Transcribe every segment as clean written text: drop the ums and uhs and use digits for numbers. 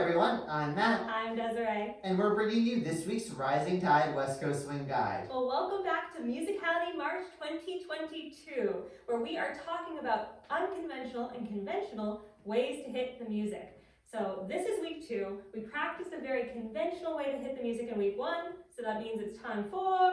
everyone, I'm Matt. I'm Desiree. And we're bringing you this week's Rising Tide West Coast Swing Guide. Well, welcome back to Musicality March 2022, where we are talking about unconventional and conventional ways to hit the music. So this is week 2. We practiced a very conventional way to hit the music in week 1, so that means it's time for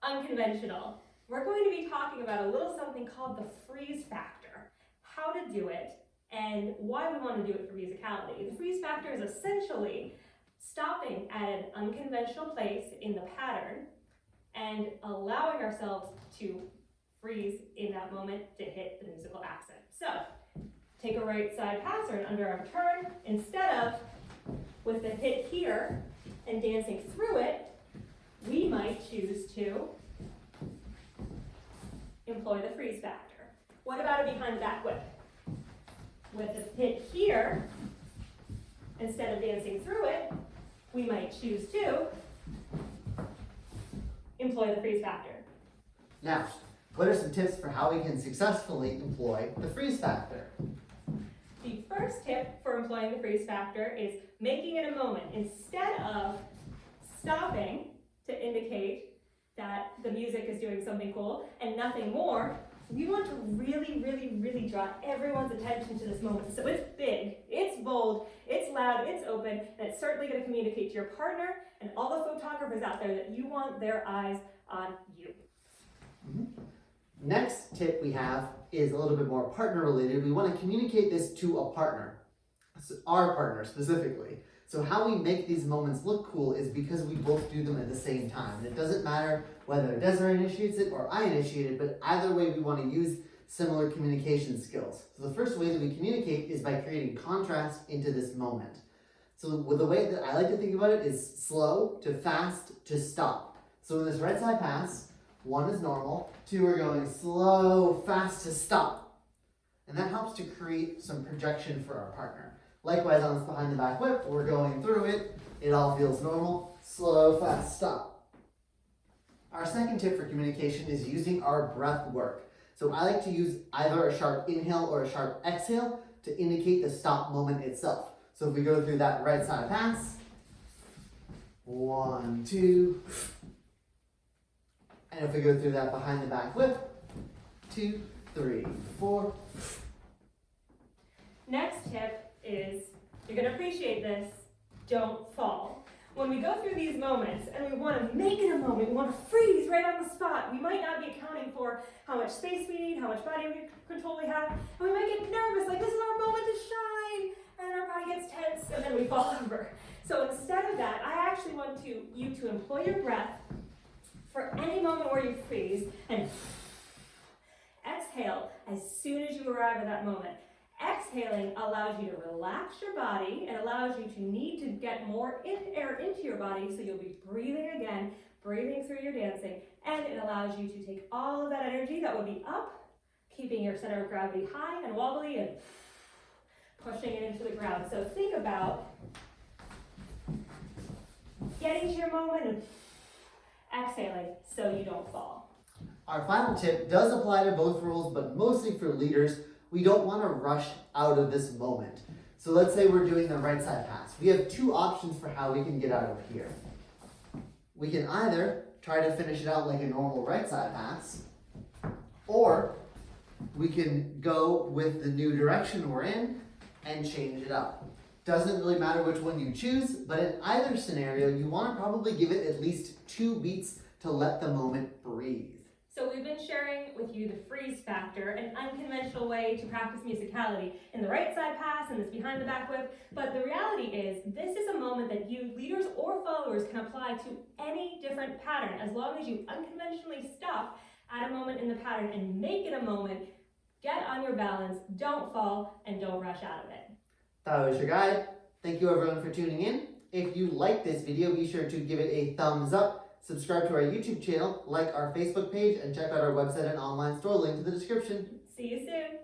unconventional. We're going to be talking about a little something called the freeze factor, how to do it, and why we want to do it for musicality. The freeze factor is essentially stopping at an unconventional place in the pattern and allowing ourselves to freeze in that moment to hit the musical accent. So, take a right side pass or an underarm turn. Instead of with the hit here and dancing through it, we might choose to employ the freeze factor. What about a behind the back whip? With a hit here, instead of dancing through it, we might choose to employ the freeze factor. Now, what are some tips for how we can successfully employ the freeze factor? The first tip for employing the freeze factor is making it a moment. Instead of stopping to indicate that the music is doing something cool and nothing more, we want to really draw everyone's attention to this moment. So it's big, it's bold, it's loud, it's open, and it's certainly going to communicate to your partner and all the photographers out there that you want their eyes on you. Next tip we have is a little bit more partner related. We want to communicate this to a partner, our partner specifically. So how we make these moments look cool is because we both do them at the same time. And it doesn't matter whether Desiree initiates it or I initiate it, but either way we want to use similar communication skills. So the first way that we communicate is by creating contrast into this moment. So the way that I like to think about it is slow to fast to stop. So in this right side pass, 1 is normal, 2 are going slow, fast to stop. And that helps to create some projection for our partner. Likewise, on this behind the back whip, we're going through it. It all feels normal. Slow, fast, stop. Our second tip for communication is using our breath work. So I like to use either a sharp inhale or a sharp exhale to indicate the stop moment itself. So if we go through that right side pass, 1, 2, and if we go through that behind the back whip, 2, 3, 4. Next tip is, you're going to appreciate this, don't fall. When we go through these moments and we want to make it a moment, we want to freeze right on the spot, we might not be accounting for how much space we need, how much body control we have, and we might get nervous, like this is our moment to shine, and our body gets tense, and then we fall over. So instead of that, I actually want you to employ your breath for any moment where you freeze, and exhale as soon as you arrive at that moment. Exhaling allows you to relax your body. It allows you to need to get more air into your body, so you'll be breathing again, breathing through your dancing, and it allows you to take all of that energy that would be up, keeping your center of gravity high and wobbly, and pushing it into the ground. So think about getting to your moment and exhaling so you don't fall. Our final tip does apply to both roles, but mostly for leaders. We don't want to rush out of this moment. So let's say we're doing the right side pass. We have 2 options for how we can get out of here. We can either try to finish it out like a normal right side pass, or we can go with the new direction we're in and change it up. Doesn't really matter which one you choose, but in either scenario, you want to probably give it at least 2 beats to let the moment breathe. So we've been sharing with you the freeze factor, an unconventional way to practice musicality in the right side pass and this behind the back whip. But the reality is, this is a moment that you, leaders or followers, can apply to any different pattern as long as you unconventionally stop at a moment in the pattern and make it a moment. Get on your balance, don't fall, and don't rush out of it. That was your guide. Thank you everyone for tuning in. If you like this video, be sure to give it a thumbs up. Subscribe to our YouTube channel, like our Facebook page, and check out our website and online store link in the description. See you soon.